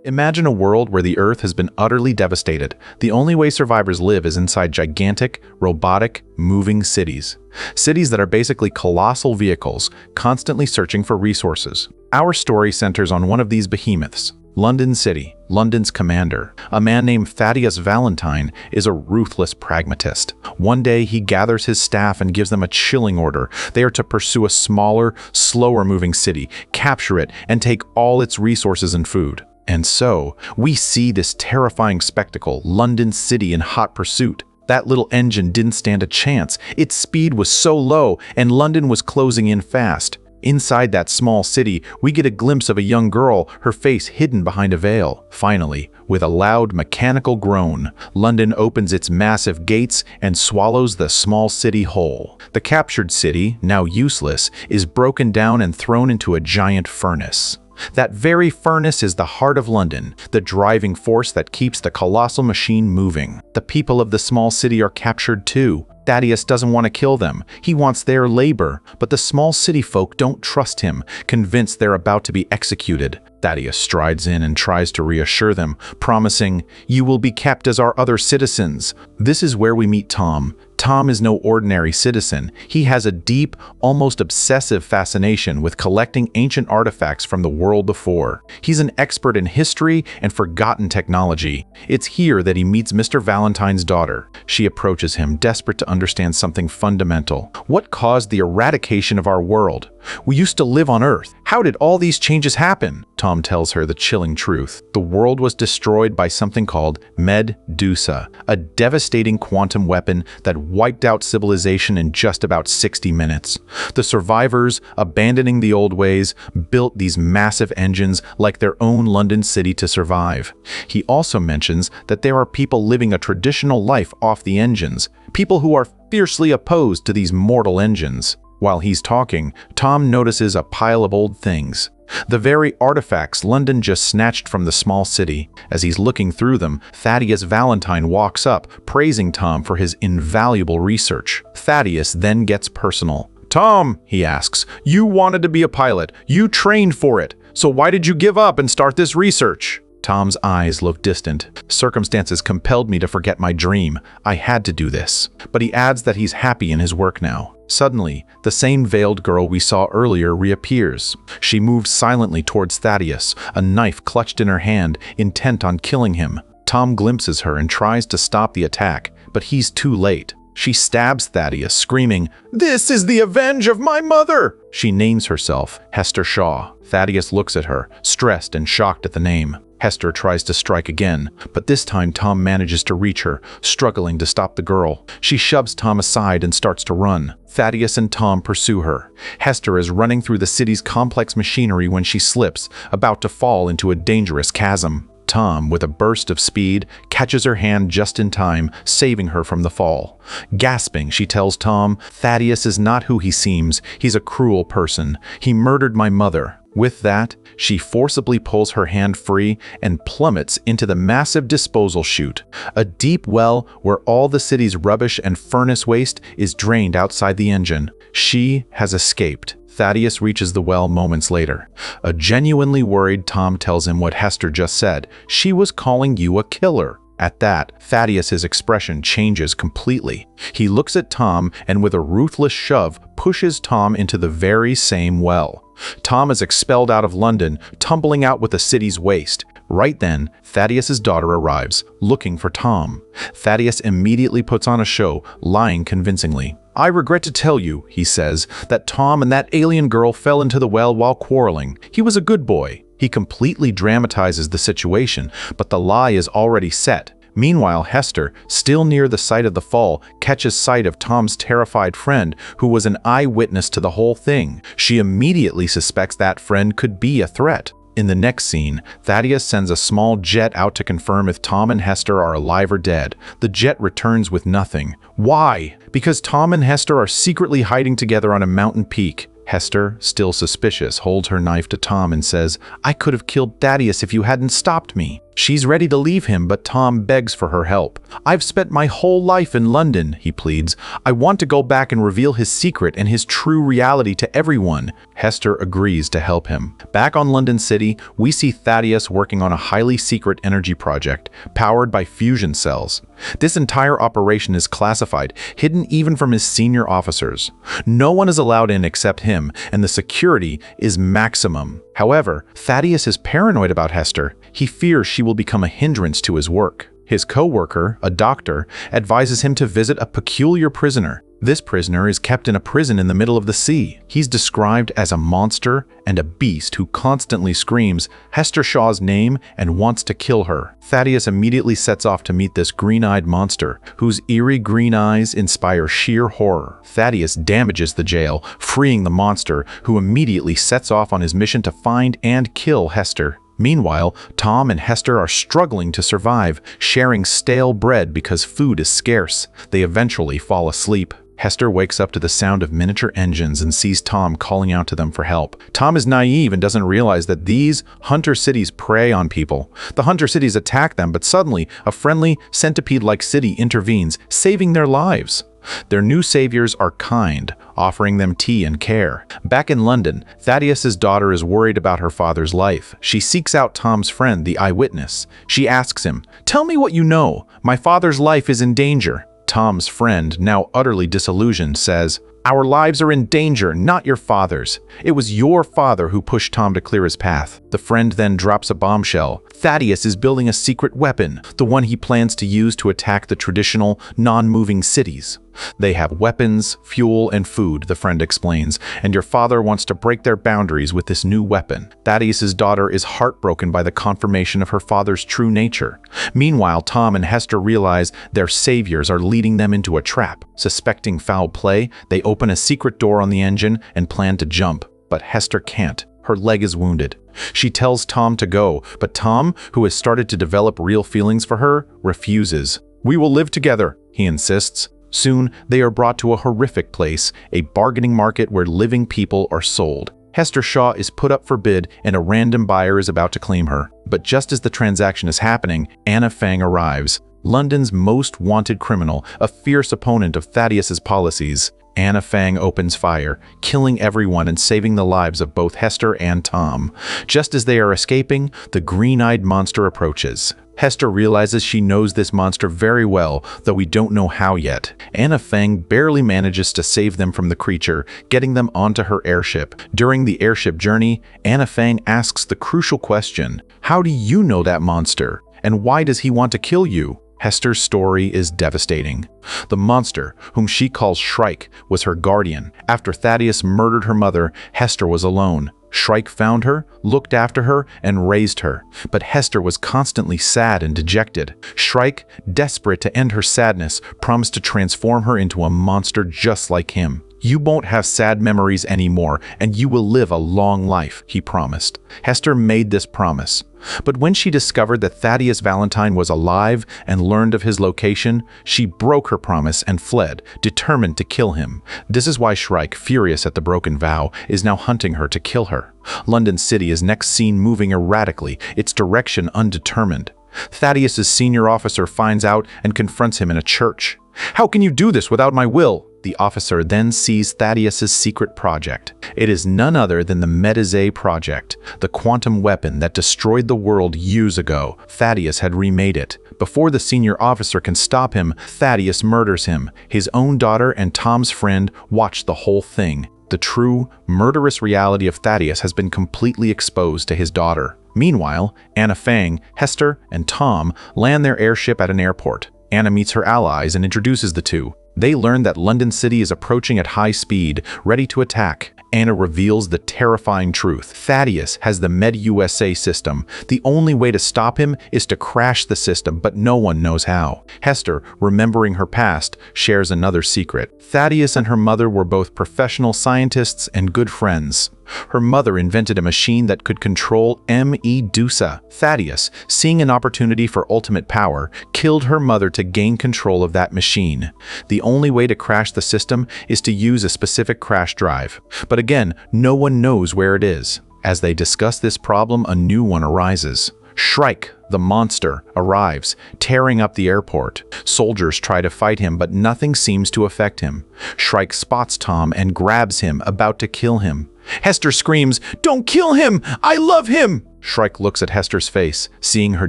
Imagine a world where the Earth has been utterly devastated. The only way survivors live is inside gigantic, robotic, moving cities. Cities that are basically colossal vehicles, constantly searching for resources. Our story centers on one of these behemoths, London City. London's commander, a man named Thaddeus Valentine, is a ruthless pragmatist. One day, he gathers his staff and gives them a chilling order. They are to pursue a smaller, slower-moving city, capture it, and take all its resources and food. And so, we see this terrifying spectacle, London City in hot pursuit. That little engine didn't stand a chance. Its speed was so low, and London was closing in fast. Inside that small city, we get a glimpse of a young girl, her face hidden behind a veil. Finally, with a loud mechanical groan, London opens its massive gates and swallows the small city whole. The captured city, now useless, is broken down and thrown into a giant furnace. That very furnace is the heart of London, the driving force that keeps the colossal machine moving. The people of the small city are captured too. Thaddeus doesn't want to kill them. He wants their labor, but the small city folk don't trust him, convinced they're about to be executed. Thaddeus strides in and tries to reassure them, promising, "You will be kept as our other citizens." This is where we meet Tom. Tom is no ordinary citizen. He has a deep, almost obsessive fascination with collecting ancient artifacts from the world before. He's an expert in history and forgotten technology. It's here that he meets Mr. Valentine's daughter. She approaches him, desperate to understand something fundamental. What caused the eradication of our world? We used to live on Earth. How did all these changes happen? Tom tells her the chilling truth. The world was destroyed by something called Medusa, a devastating quantum weapon that wiped out civilization in just about 60 minutes. The survivors, abandoning the old ways, built these massive engines like their own London City to survive. He also mentions that there are people living a traditional life off the engines, people who are fiercely opposed to these mortal engines. While he's talking, Tom notices a pile of old things. The very artifacts London just snatched from the small city. As he's looking through them, Thaddeus Valentine walks up, praising Tom for his invaluable research. Thaddeus then gets personal. "Tom," he asks, "you wanted to be a pilot. You trained for it. So why did you give up and start this research?" Tom's eyes look distant. "Circumstances compelled me to forget my dream. I had to do this." But he adds that he's happy in his work now. Suddenly, the same veiled girl we saw earlier reappears. She moves silently towards Thaddeus, a knife clutched in her hand, intent on killing him. Tom glimpses her and tries to stop the attack, but he's too late. She stabs Thaddeus, screaming, "This is the revenge of my mother!" She names herself Hester Shaw. Thaddeus looks at her, stressed and shocked at the name. Hester tries to strike again, but this time Tom manages to reach her, struggling to stop the girl. She shoves Tom aside and starts to run. Thaddeus and Tom pursue her. Hester is running through the city's complex machinery when she slips, about to fall into a dangerous chasm. Tom, with a burst of speed, catches her hand just in time, saving her from the fall. Gasping, she tells Tom, "Thaddeus is not who he seems. He's a cruel person. He murdered my mother." With that, she forcibly pulls her hand free and plummets into the massive disposal chute, a deep well where all the city's rubbish and furnace waste is drained outside the engine. She has escaped. Thaddeus reaches the well moments later. A genuinely worried Tom tells him what Hester just said. "She was calling you a killer." At that, Thaddeus's expression changes completely. He looks at Tom and with a ruthless shove pushes Tom into the very same well. Tom is expelled out of London, tumbling out with the city's waste. Right then, Thaddeus's daughter arrives, looking for Tom. Thaddeus immediately puts on a show, lying convincingly. "I regret to tell you," he says, "that Tom and that alien girl fell into the well while quarreling. He was a good boy." He completely dramatizes the situation, but the lie is already set. Meanwhile, Hester, still near the site of the fall, catches sight of Tom's terrified friend, who was an eyewitness to the whole thing. She immediately suspects that friend could be a threat. In the next scene, Thaddeus sends a small jet out to confirm if Tom and Hester are alive or dead. The jet returns with nothing. Why? Because Tom and Hester are secretly hiding together on a mountain peak. Hester, still suspicious, holds her knife to Tom and says, "I could have killed Thaddeus if you hadn't stopped me." She's ready to leave him, but Tom begs for her help. "I've spent my whole life in London," he pleads. "I want to go back and reveal his secret and his true reality to everyone." Hester agrees to help him. Back on London City, we see Thaddeus working on a highly secret energy project, powered by fusion cells. This entire operation is classified, hidden even from his senior officers. No one is allowed in except him, and the security is maximum. However, Thaddeus is paranoid about Hester. He fears she will become a hindrance to his work. His co-worker, a doctor, advises him to visit a peculiar prisoner. This prisoner is kept in a prison in the middle of the sea. He's described as a monster and a beast who constantly screams Hester Shaw's name and wants to kill her. Thaddeus immediately sets off to meet this green-eyed monster, whose eerie green eyes inspire sheer horror. Thaddeus damages the jail, freeing the monster, who immediately sets off on his mission to find and kill Hester. Meanwhile, Tom and Hester are struggling to survive, sharing stale bread because food is scarce. They eventually fall asleep. Hester wakes up to the sound of miniature engines and sees Tom calling out to them for help. Tom is naive and doesn't realize that these hunter cities prey on people. The hunter cities attack them, but suddenly a friendly, centipede-like city intervenes, saving their lives. Their new saviors are kind, offering them tea and care. Back in London, Thaddeus's daughter is worried about her father's life. She seeks out Tom's friend, the eyewitness. She asks him, "Tell me what you know. My father's life is in danger." Tom's friend, now utterly disillusioned, says, "Our lives are in danger, not your father's. It was your father who pushed Tom to clear his path." The friend then drops a bombshell. Thaddeus is building a secret weapon, the one he plans to use to attack the traditional, non-moving cities. "They have weapons, fuel, and food," the friend explains, "and your father wants to break their boundaries with this new weapon." Thaddeus's daughter is heartbroken by the confirmation of her father's true nature. Meanwhile, Tom and Hester realize their saviors are leading them into a trap. Suspecting foul play, they open a secret door on the engine and plan to jump, but Hester can't. Her leg is wounded. She tells Tom to go, but Tom, who has started to develop real feelings for her, refuses. "We will live together," he insists. Soon, they are brought to a horrific place, a bargaining market where living people are sold. Hester Shaw is put up for bid and a random buyer is about to claim her. But just as the transaction is happening, Anna Fang arrives. London's most wanted criminal, a fierce opponent of Thaddeus's policies. Anna Fang opens fire, killing everyone and saving the lives of both Hester and Tom. Just as they are escaping, the green-eyed monster approaches. Hester realizes she knows this monster very well, though we don't know how yet. Anna Fang barely manages to save them from the creature, getting them onto her airship. During the airship journey, Anna Fang asks the crucial question, "How do you know that monster? And why does he want to kill you?" Hester's story is devastating. The monster, whom she calls Shrike, was her guardian. After Thaddeus murdered her mother, Hester was alone. Shrike found her, looked after her, and raised her. But Hester was constantly sad and dejected. Shrike, desperate to end her sadness, promised to transform her into a monster just like him. "You won't have sad memories anymore, and you will live a long life," he promised. Hester made this promise. But when she discovered that Thaddeus Valentine was alive and learned of his location, she broke her promise and fled, determined to kill him. This is why Shrike, furious at the broken vow, is now hunting her to kill her. London City is next seen moving erratically, its direction undetermined. Thaddeus's senior officer finds out and confronts him in a church. "How can you do this without my will?" The officer then sees Thaddeus's secret project. It is none other than the Metazay project, the quantum weapon that destroyed the world years ago. Thaddeus had remade it. Before the senior officer can stop him, Thaddeus murders him. His own daughter and Tom's friend watch the whole thing. The true, murderous reality of Thaddeus has been completely exposed to his daughter. Meanwhile, Anna Fang, Hester, and Tom land their airship at an airport. Anna meets her allies and introduces the two. They learn that London City is approaching at high speed, ready to attack. Anna reveals the terrifying truth. Thaddeus has the Med-USA system. The only way to stop him is to crash the system, but no one knows how. Hester, remembering her past, shares another secret. Thaddeus and her mother were both professional scientists and good friends. Her mother invented a machine that could control Medusa. Thaddeus, seeing an opportunity for ultimate power, killed her mother to gain control of that machine. The only way to crash the system is to use a specific crash drive. But again, no one knows where it is. As they discuss this problem, a new one arises. Shrike, The monster arrives, tearing up the airport. Soldiers try to fight him, but nothing seems to affect him. Shrike spots Tom and grabs him, about to kill him. Hester screams, "Don't kill him! I love him!" Shrike looks at Hester's face, seeing her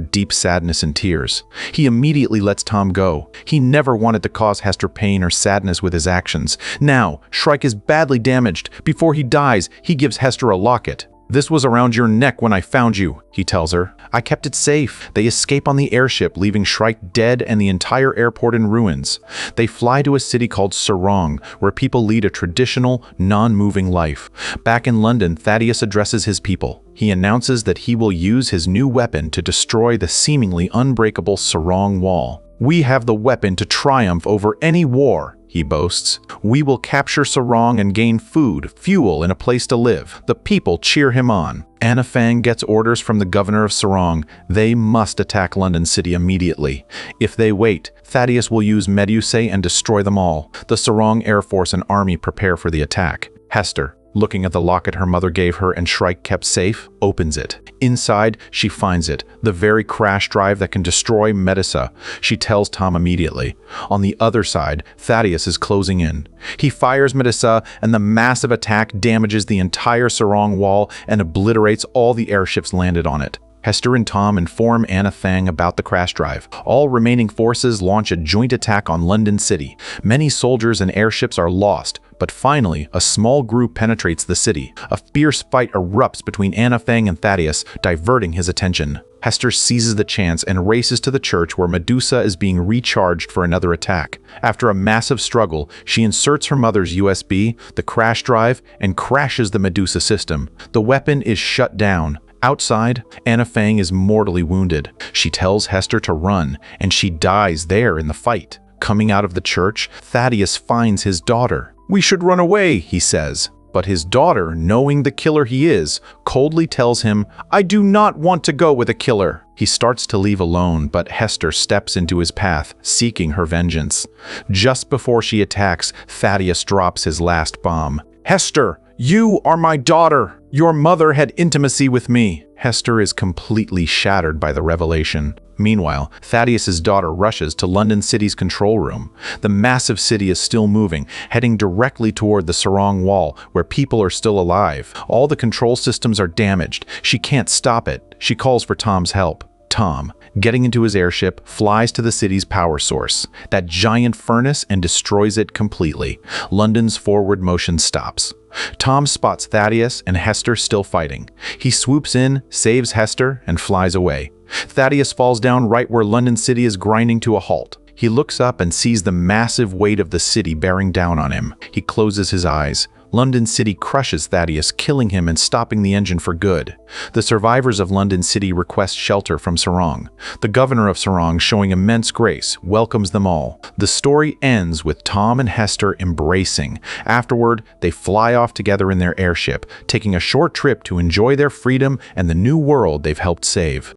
deep sadness and tears. He immediately lets Tom go. He never wanted to cause Hester pain or sadness with his actions. Now, Shrike is badly damaged. Before he dies, he gives Hester a locket. "This was around your neck when I found you," he tells her. "I kept it safe." They escape on the airship, leaving Shrike dead and the entire airport in ruins. They fly to a city called Sarong, where people lead a traditional, non-moving life. Back in London, Thaddeus addresses his people. He announces that he will use his new weapon to destroy the seemingly unbreakable Sarong Wall. "We have the weapon to triumph over any war," he boasts. "We will capture Sarong and gain food, fuel, and a place to live." The people cheer him on. Anna Fang gets orders from the governor of Sarong. They must attack London City immediately. If they wait, Thaddeus will use Medusae and destroy them all. The Sarong Air Force and army prepare for the attack. Hester, looking at the locket her mother gave her and Shrike kept safe, opens it. Inside, she finds it, the very crash drive that can destroy Medusa. She tells Tom immediately. On the other side, Thaddeus is closing in. He fires Medusa, and the massive attack damages the entire Sarong Wall and obliterates all the airships landed on it. Hester and Tom inform Anna Fang about the crash drive. All remaining forces launch a joint attack on London City. Many soldiers and airships are lost, but finally, a small group penetrates the city. A fierce fight erupts between Anna Fang and Thaddeus, diverting his attention. Hester seizes the chance and races to the church where Medusa is being recharged for another attack. After a massive struggle, she inserts her mother's USB, the crash drive, and crashes the Medusa system. The weapon is shut down. Outside, Anna Fang is mortally wounded. She tells Hester to run, and she dies there in the fight. Coming out of the church, Thaddeus finds his daughter. "We should run away," he says. But his daughter, knowing the killer he is, coldly tells him, "I do not want to go with a killer." He starts to leave alone, but Hester steps into his path, seeking her vengeance. Just before she attacks, Thaddeus drops his last bomb. "Hester, you are my daughter. Your mother had intimacy with me." Hester is completely shattered by the revelation. Meanwhile, Thaddeus's daughter rushes to London City's control room. The massive city is still moving, heading directly toward the Sarong Wall, where people are still alive. All the control systems are damaged. She can't stop it. She calls for Tom's help. Tom, getting into his airship, flies to the city's power source, that giant furnace, and destroys it completely. London's forward motion stops. Tom spots Thaddeus and Hester still fighting. He swoops in, saves Hester, and flies away. Thaddeus falls down right where London City is grinding to a halt. He looks up and sees the massive weight of the city bearing down on him. He closes his eyes. London City crushes Thaddeus, killing him and stopping the engine for good. The survivors of London City request shelter from Sarong. The governor of Sarong, showing immense grace, welcomes them all. The story ends with Tom and Hester embracing. Afterward, they fly off together in their airship, taking a short trip to enjoy their freedom and the new world they've helped save.